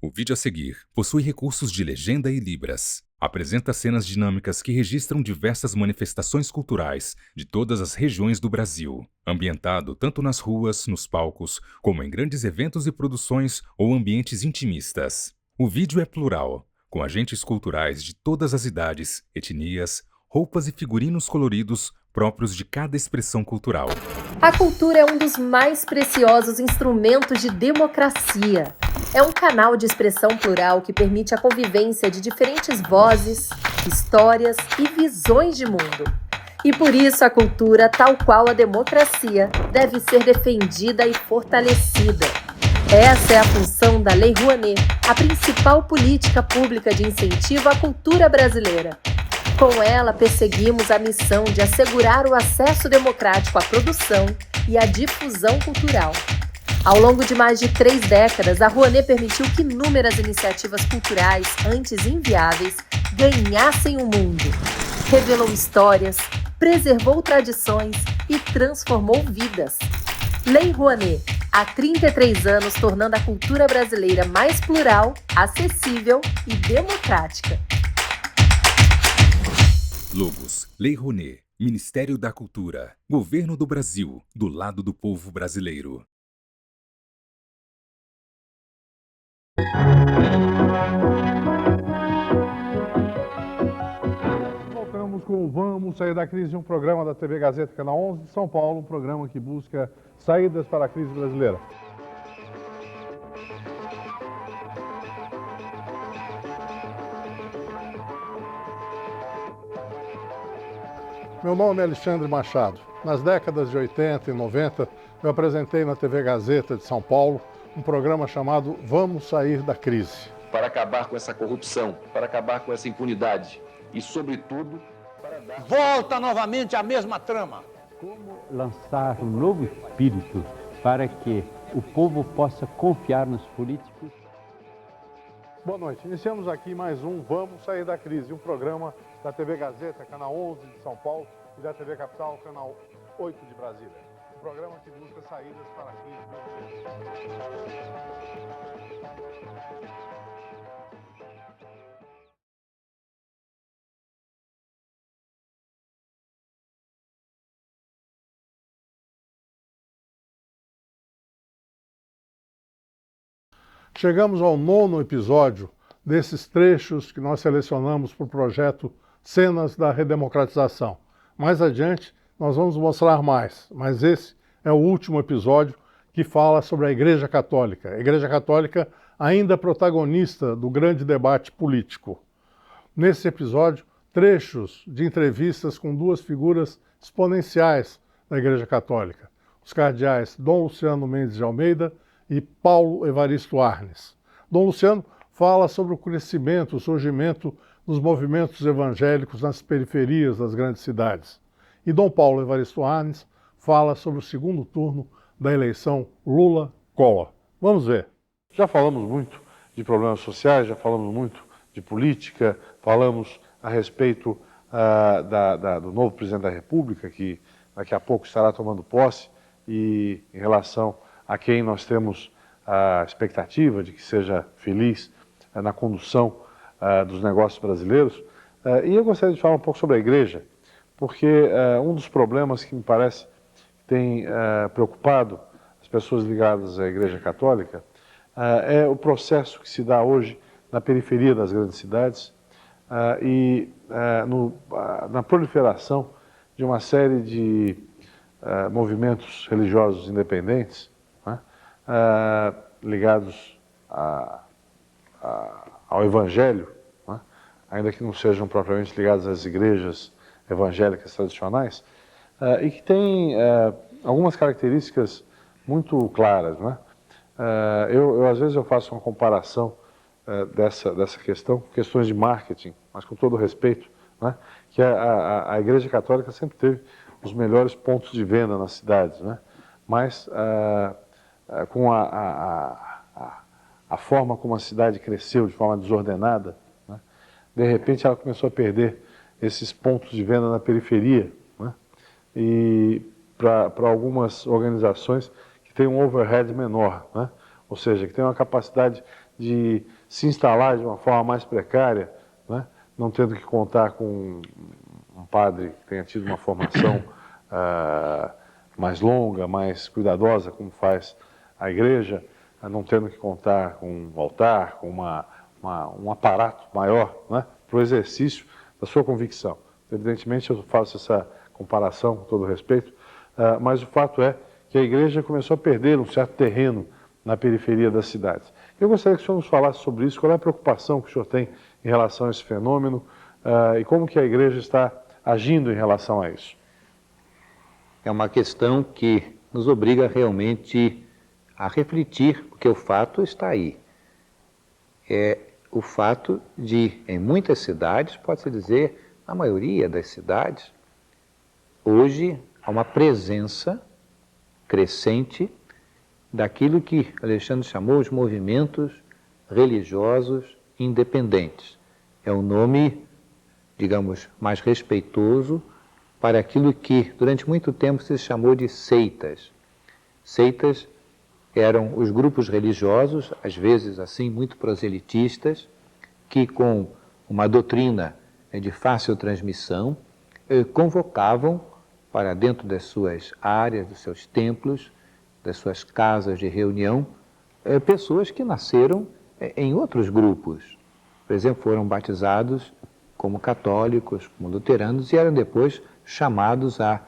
O vídeo a seguir possui recursos de legenda e libras. Apresenta cenas dinâmicas que registram diversas manifestações culturais de todas as regiões do Brasil, ambientado tanto nas ruas, nos palcos, como em grandes eventos e produções ou ambientes intimistas. O vídeo é plural, com agentes culturais de todas as idades, etnias, roupas e figurinos coloridos próprios de cada expressão cultural. A cultura é um dos mais preciosos instrumentos de democracia. É um canal de expressão plural que permite a convivência de diferentes vozes, histórias e visões de mundo. E por isso a cultura, tal qual a democracia, deve ser defendida e fortalecida. Essa é a função da Lei Rouanet, a principal política pública de incentivo à cultura brasileira. Com ela, perseguimos a missão de assegurar o acesso democrático à produção e à difusão cultural. Ao longo de mais de 3 décadas, a Rouanet permitiu que inúmeras iniciativas culturais, antes inviáveis, ganhassem o mundo. Revelou histórias, preservou tradições e transformou vidas. Lei Rouanet, há 33 anos tornando a cultura brasileira mais plural, acessível e democrática. Logos: Lei Rouanet, Ministério da Cultura, Governo do Brasil, do lado do povo brasileiro. Voltamos com o Vamos Sair da Crise, um programa da TV Gazeta, Canal 11 de São Paulo, um programa que busca saídas para a crise brasileira. Meu nome é Alexandre Machado. Nas décadas de 80 e 90, eu apresentei na TV Gazeta de São Paulo um programa chamado Vamos Sair da Crise. Para acabar com essa corrupção, para acabar com essa impunidade e, sobretudo, para dar... Volta novamente a mesma trama. Como lançar um novo espírito para que o povo possa confiar nos políticos? Boa noite. Iniciamos aqui mais um Vamos Sair da Crise, um programa da TV Gazeta, Canal 11 de São Paulo, e da TV Capital, Canal 8 de Brasília. Um programa que busca saídas para a crise brasileira. Chegamos ao 9º episódio desses trechos que nós selecionamos para o projeto Cenas da Redemocratização. Mais adiante, nós vamos mostrar mais, mas esse é o último episódio que fala sobre a Igreja Católica. A Igreja Católica ainda protagonista do grande debate político. Nesse episódio, trechos de entrevistas com 2 figuras exponenciais da Igreja Católica, os cardeais Dom Luciano Mendes de Almeida e Paulo Evaristo Arnes. Dom Luciano fala sobre o crescimento, o surgimento dos movimentos evangélicos nas periferias das grandes cidades. E Dom Paulo Evaristo Arnes fala sobre o segundo turno da eleição Lula-Collor. Vamos ver. Já falamos muito de problemas sociais, já falamos muito de política, falamos a respeito do novo presidente da República, que daqui a pouco estará tomando posse, e em relação a quem nós temos a expectativa de que seja feliz na condução dos negócios brasileiros. E eu gostaria de falar um pouco sobre a igreja, porque um dos problemas que me parece tem preocupado as pessoas ligadas à Igreja Católica é o processo que se dá hoje na periferia das grandes cidades e na proliferação de uma série de movimentos religiosos independentes, né, ligados ao Evangelho, né, ainda que não sejam propriamente ligados às igrejas evangélicas tradicionais, e que têm algumas características muito claras, né? Às vezes eu faço uma comparação dessa questão, questões de marketing, mas com todo respeito, né, que a Igreja Católica sempre teve os melhores pontos de venda nas cidades, né? Mas com a forma como a cidade cresceu de forma desordenada, né, de repente ela começou a perder esses pontos de venda na periferia, né, e para algumas organizações que têm um overhead menor, né, ou seja, que têm uma capacidade de se instalar de uma forma mais precária, né? Não tendo que contar com um padre que tenha tido uma formação mais longa, mais cuidadosa, como faz a igreja, não tendo que contar com um altar, com um aparato maior, né, para o exercício da sua convicção. Evidentemente, eu faço essa comparação com todo respeito, mas o fato é que a igreja começou a perder um certo terreno na periferia das cidades. Eu gostaria que o senhor nos falasse sobre isso, qual é a preocupação que o senhor tem em relação a esse fenômeno e como que a igreja está agindo em relação a isso. É uma questão que nos obriga realmente a refletir, porque o fato está aí. É o fato de, em muitas cidades, pode-se dizer, na maioria das cidades, hoje há uma presença crescente daquilo que Alexandre chamou de movimentos religiosos independentes. É um nome, digamos, mais respeitoso para aquilo que durante muito tempo se chamou de seitas. Seitas eram os grupos religiosos, às vezes assim muito proselitistas, que com uma doutrina de fácil transmissão convocavam para dentro das suas áreas, dos seus templos, das suas casas de reunião, pessoas que nasceram em outros grupos. Por exemplo, foram batizados como católicos, como luteranos, e eram depois chamados a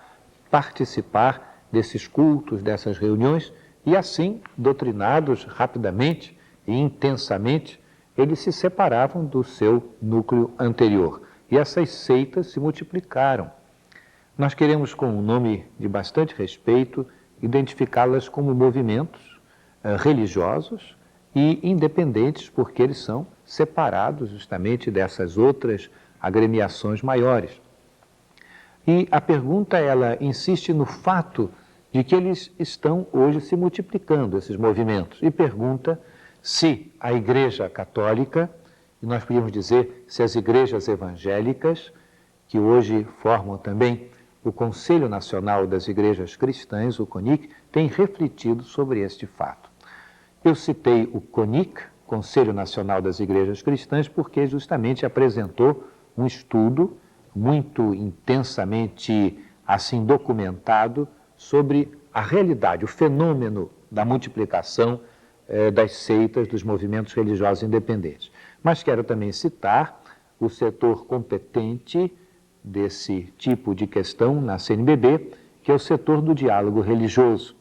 participar desses cultos, dessas reuniões, e assim, doutrinados rapidamente e intensamente, eles se separavam do seu núcleo anterior. E essas seitas se multiplicaram. Nós queremos, com um nome de bastante respeito, identificá-las como movimentos religiosos e independentes, porque eles são separados justamente dessas outras agremiações maiores. E a pergunta, ela insiste no fato de que eles estão hoje se multiplicando, esses movimentos, e pergunta se a Igreja Católica, e nós podíamos dizer se as igrejas evangélicas, que hoje formam também o Conselho Nacional das Igrejas Cristãs, o CONIC, têm refletido sobre este fato. Eu citei o CONIC, Conselho Nacional das Igrejas Cristãs, porque justamente apresentou um estudo muito intensamente assim documentado sobre a realidade, o fenômeno da multiplicação das seitas, dos movimentos religiosos independentes. Mas quero também citar o setor competente desse tipo de questão na CNBB, que é o setor do diálogo religioso.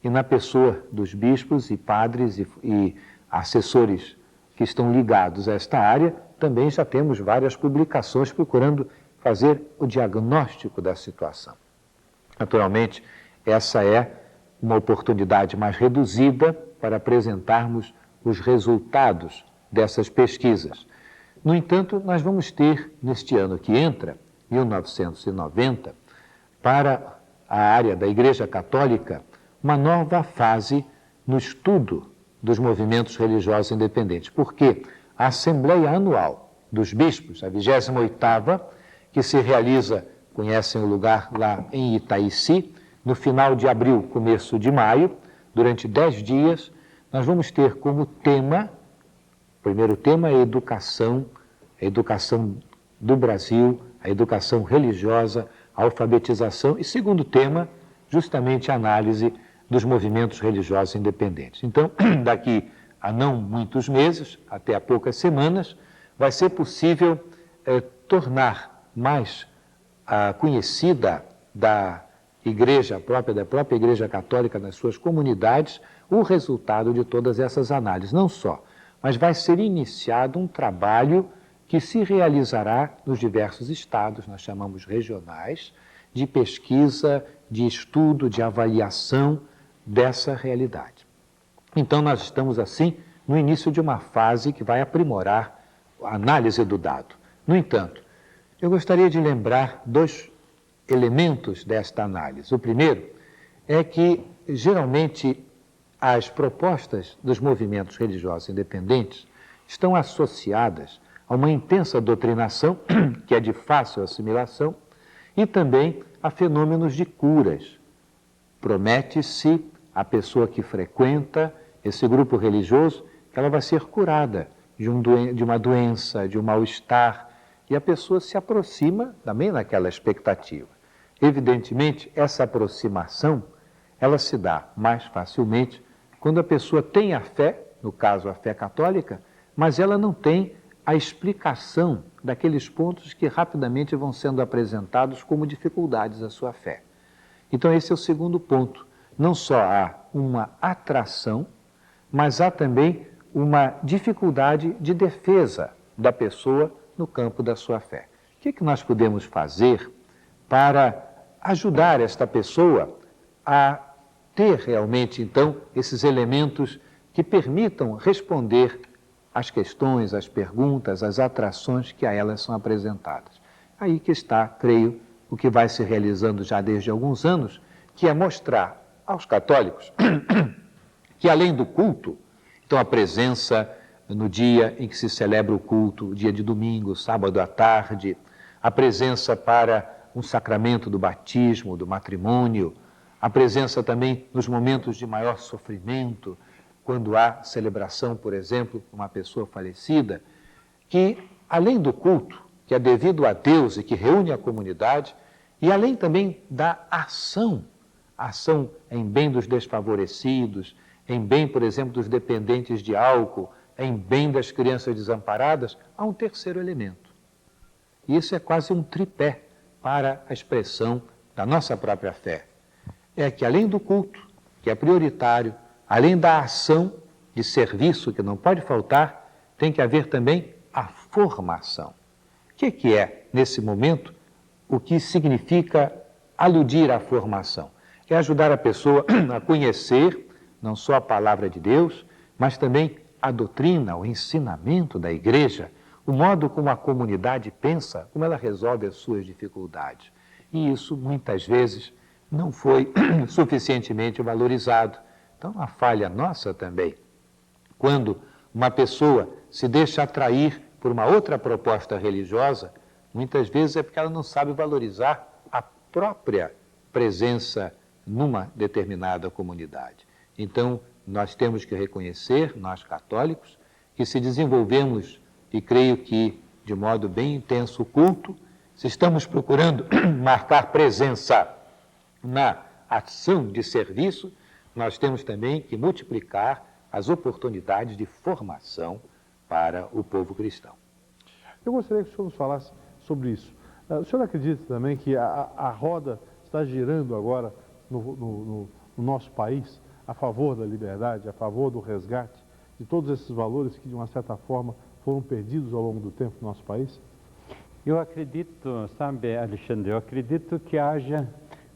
E na pessoa dos bispos e padres e assessores que estão ligados a esta área, também já temos várias publicações procurando fazer o diagnóstico da situação. Naturalmente, essa é uma oportunidade mais reduzida para apresentarmos os resultados dessas pesquisas. No entanto, nós vamos ter, neste ano que entra, 1990, para a área da Igreja Católica, uma nova fase no estudo dos movimentos religiosos independentes. Porque a Assembleia Anual dos Bispos, a 28ª, que se realiza, conhecem o lugar lá em Itaici, no final de abril, começo de maio, durante 10 dias, nós vamos ter como tema, o primeiro tema é a educação do Brasil, a educação religiosa, a alfabetização, e segundo tema, justamente a análise dos movimentos religiosos independentes. Então, daqui a não muitos meses, até a poucas semanas, vai ser possível tornar mais conhecida da Igreja própria, da própria Igreja Católica nas suas comunidades, o resultado de todas essas análises. Não só, mas vai ser iniciado um trabalho que se realizará nos diversos estados, nós chamamos regionais, de pesquisa, de estudo, de avaliação dessa realidade. Então, nós estamos, assim, no início de uma fase que vai aprimorar a análise do dado. No entanto, eu gostaria de lembrar dois elementos desta análise. O primeiro é que, geralmente, as propostas dos movimentos religiosos independentes estão associadas a uma intensa doutrinação, que é de fácil assimilação, e também a fenômenos de curas. Promete-se à pessoa que frequenta esse grupo religioso que ela vai ser curada de uma doença, de um mal-estar, e a pessoa se aproxima também naquela expectativa. Evidentemente, essa aproximação, ela se dá mais facilmente quando a pessoa tem a fé, no caso a fé católica, mas ela não tem a explicação daqueles pontos que rapidamente vão sendo apresentados como dificuldades à sua fé. Então esse é o segundo ponto. Não só há uma atração, mas há também uma dificuldade de defesa da pessoa no campo da sua fé. O que nós podemos fazer para ajudar esta pessoa a ter realmente, então, esses elementos que permitam responder às questões, às perguntas, às atrações que a elas são apresentadas? Aí que está, creio, o que vai se realizando já desde alguns anos, que é mostrar aos católicos que, além do culto, então a presença no dia em que se celebra o culto, dia de domingo, sábado à tarde, a presença para um sacramento do batismo, do matrimônio, a presença também nos momentos de maior sofrimento, quando há celebração, por exemplo, uma pessoa falecida, que, além do culto, que é devido a Deus e que reúne a comunidade, e além também da ação em bem dos desfavorecidos, em bem, por exemplo, dos dependentes de álcool, em bem das crianças desamparadas, há um terceiro elemento. E isso é quase um tripé para a expressão da nossa própria fé. É que, além do culto, que é prioritário, além da ação de serviço que não pode faltar, tem que haver também a formação. O que é, nesse momento, o que significa aludir à formação? É ajudar a pessoa a conhecer não só a palavra de Deus, mas também a doutrina, o ensinamento da igreja, o modo como a comunidade pensa, como ela resolve as suas dificuldades. E isso, muitas vezes, não foi suficientemente valorizado. Então, uma falha nossa também. Quando uma pessoa se deixa atrair por uma outra proposta religiosa, muitas vezes é porque ela não sabe valorizar a própria presença numa determinada comunidade. Então, nós temos que reconhecer, nós católicos, que se desenvolvemos, e creio que de modo bem intenso, o culto, se estamos procurando marcar presença na ação de serviço, nós temos também que multiplicar as oportunidades de formação para o povo cristão. Eu gostaria que o senhor nos falasse sobre isso. O senhor acredita também que a roda está girando agora no nosso país a favor da liberdade, a favor do resgate de todos esses valores que, de uma certa forma, foram perdidos ao longo do tempo no nosso país? Eu acredito, sabe, Alexandre, eu acredito que haja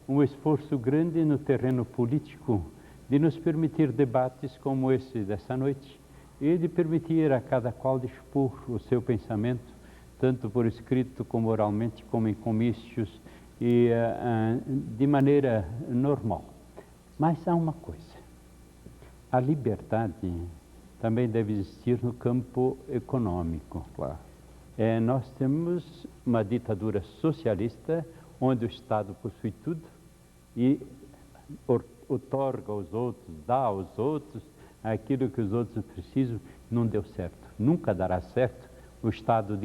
um esforço grande no terreno político de nos permitir debates como esse dessa noite e de permitir a cada qual expor o seu pensamento, tanto por escrito como oralmente, como em comícios e de maneira normal. Mas há uma coisa, a liberdade também deve existir no campo econômico. Claro. Nós temos uma ditadura socialista onde o Estado possui tudo e outorga aos outros, dá aos outros aquilo que os outros precisam. Não deu certo, nunca dará certo. O Estado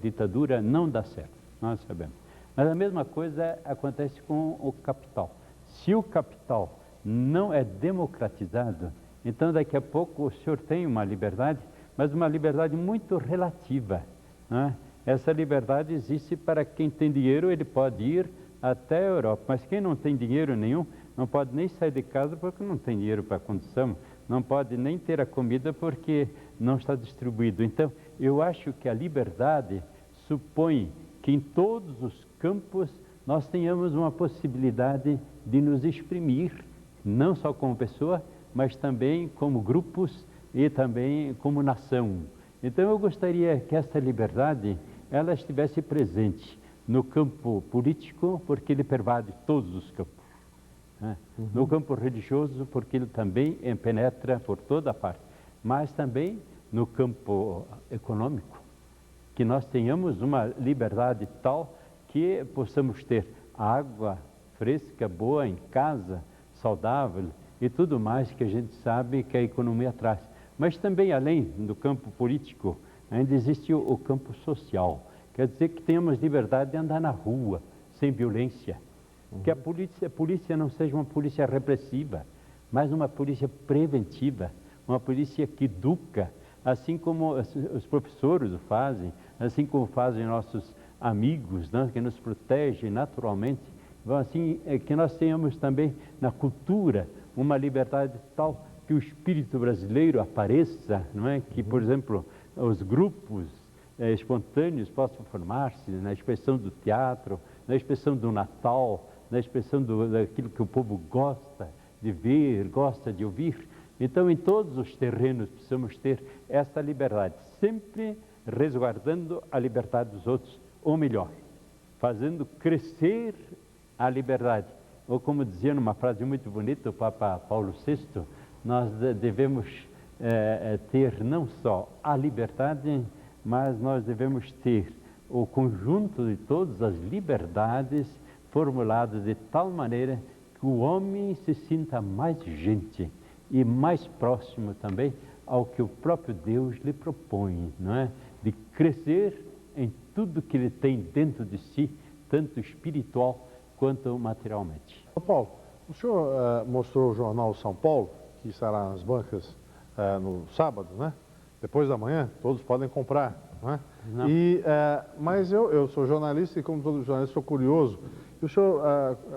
ditadura não dá certo, nós sabemos. Mas a mesma coisa acontece com o capital. Se o capital não é democratizado, então daqui a pouco o senhor tem uma liberdade, mas uma liberdade muito relativa, né? Essa liberdade existe para quem tem dinheiro, ele pode ir até a Europa, mas quem não tem dinheiro nenhum, não pode nem sair de casa porque não tem dinheiro para a condução, não pode nem ter a comida porque não está distribuído. Então, eu acho que a liberdade supõe que em todos os campos nós tenhamos uma possibilidade de nos exprimir, não só como pessoa, mas também como grupos e também como nação. Então eu gostaria que essa liberdade ela estivesse presente no campo político, porque ele pervade todos os campos, né? No campo religioso, porque ele também penetra por toda parte, mas também no campo econômico, que nós tenhamos uma liberdade tal que possamos ter água fresca, boa em casa, saudável e tudo mais que a gente sabe que a economia traz. Mas também, além do campo político, ainda existe o campo social. Quer dizer que tenhamos liberdade de andar na rua, sem violência. Que a polícia não seja uma polícia repressiva, mas uma polícia preventiva, uma polícia que educa, assim como os professores o fazem, assim como fazem nossos amigos, né, que nos protegem naturalmente. Então, assim, que nós tenhamos também na cultura uma liberdade tal que o espírito brasileiro apareça, não é? Que, por exemplo, os grupos espontâneos possam formar-se na expressão do teatro, na expressão do Natal, na expressão daquilo que o povo gosta de ver, gosta de ouvir. Então, em todos os terrenos precisamos ter essa liberdade, sempre resguardando a liberdade dos outros, ou melhor, fazendo crescer a liberdade. Ou como dizia numa frase muito bonita o Papa Paulo VI, nós devemos ter não só a liberdade, mas nós devemos ter o conjunto de todas as liberdades formuladas de tal maneira que o homem se sinta mais gente e mais próximo também ao que o próprio Deus lhe propõe, não é? De crescer em tudo que ele tem dentro de si, tanto espiritual quanto materialmente. Paulo, o senhor mostrou o jornal São Paulo, que estará nas bancas no sábado, né? Depois da manhã, todos podem comprar, não é? Não. Mas eu sou jornalista e, como todo jornalista, sou curioso. E o senhor,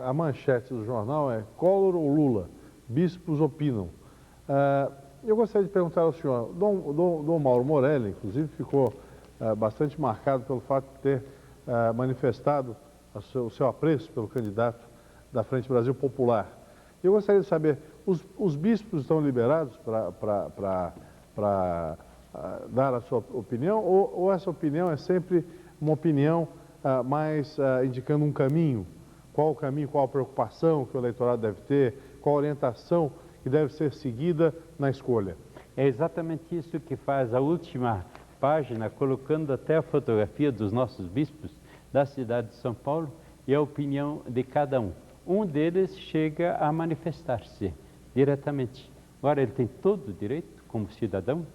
a manchete do jornal é Collor ou Lula? Bispos opinam. Eu gostaria de perguntar ao senhor, Dom Mauro Morelli, inclusive, ficou bastante marcado pelo fato de ter manifestado o seu apreço pelo candidato da Frente Brasil Popular. Eu gostaria de saber, os bispos estão liberados para dar a sua opinião, ou essa opinião é sempre uma opinião mais indicando um caminho? Qual o caminho, qual a preocupação que o eleitorado deve ter, qual a orientação que deve ser seguida na escolha? É exatamente isso que faz a última página, colocando até a fotografia dos nossos bispos da cidade de São Paulo e a opinião de cada um. Um deles chega a manifestar-se diretamente. Agora, ele tem todo o direito como cidadão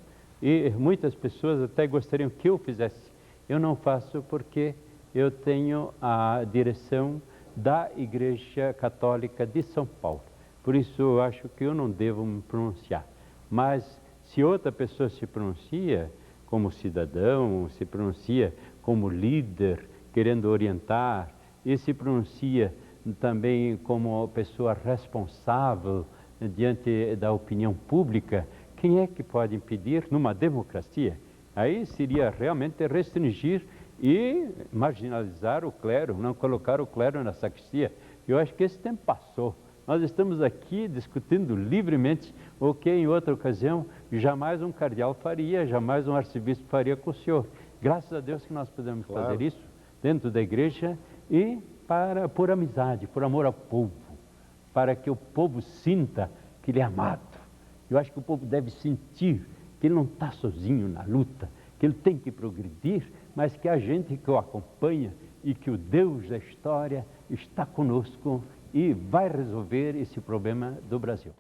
e muitas pessoas até gostariam que eu fizesse. Eu não faço porque eu tenho a direção da Igreja Católica de São Paulo. Por isso, eu acho que eu não devo me pronunciar. Mas, se outra pessoa se pronuncia como cidadão, se pronuncia como líder, querendo orientar, e se pronuncia também como pessoa responsável diante da opinião pública, quem é que pode impedir numa democracia? Aí seria realmente restringir e marginalizar o clero, não colocar o clero na sacristia. Eu acho que esse tempo passou. Nós estamos aqui discutindo livremente o que em outra ocasião jamais um cardeal faria, jamais um arcebispo faria com o senhor. Graças a Deus que nós podemos fazer isso dentro da igreja e por amizade, por amor ao povo, para que o povo sinta que ele é amado. Eu acho que o povo deve sentir que ele não está sozinho na luta, que ele tem que progredir, mas que a gente que o acompanha e que o Deus da história está conosco e vai resolver esse problema do Brasil.